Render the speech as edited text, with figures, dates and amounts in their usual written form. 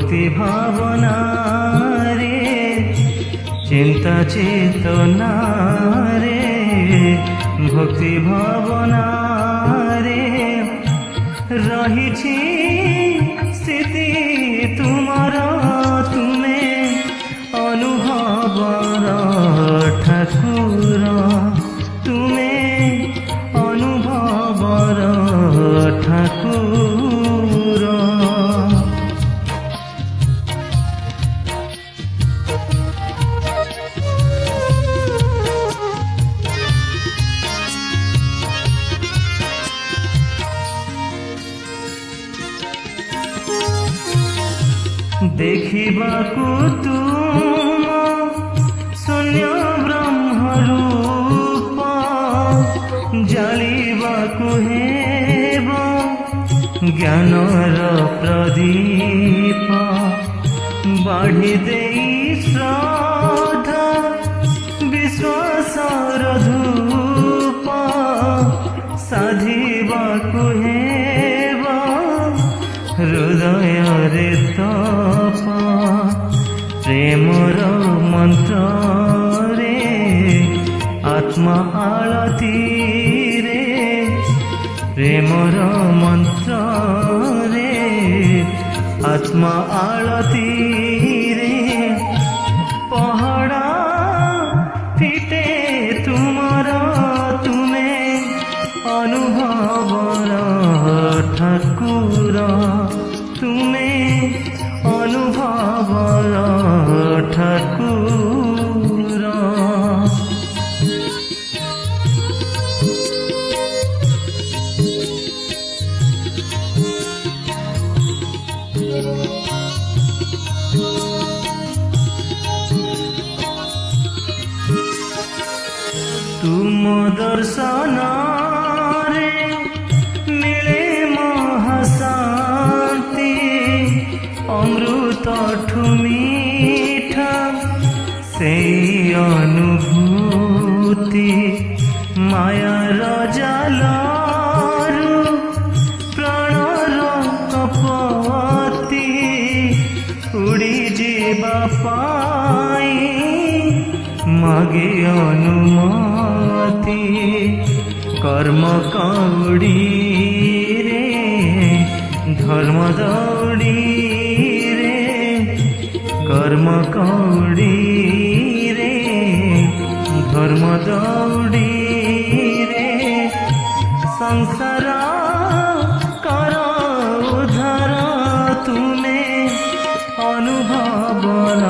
भक्ति भावना रे चिंता चेतना रे भक्ति भावना रे रही स्थिति तुमार तुमे अनुभवर ठाकुर तुमे अनुभवर ठाकुर। देखिबाकु तुम शून्य ब्रह्म रूप जालिबाकु हेब ज्ञानर प्रदीप बाढ़ी देई श्रद्धा विश्वासर धूप साधिबाकु हेब हृदय रे तप प्रेमर मंत्र रे आत्मा आळती रे प्रेमर मंत्र रे आत्मा आळती रे पहाड़ा फिटे तुमर तुमे अनुभवर ठाकुर तुमे अनुभवर ठाकुर। तुम दर्शन रे मिले महाशांति अमृत ठुमीठा से अनुभूति मायार जालरू प्राणर कपति उड़ी जीवा पाई मागे अनुमति कर्म कौड़ी रे धर्म दौड़ी रे कर्म कौड़ी रे धर्म दौड़ी रे संसार कर उद्धार तुमे अनुभवर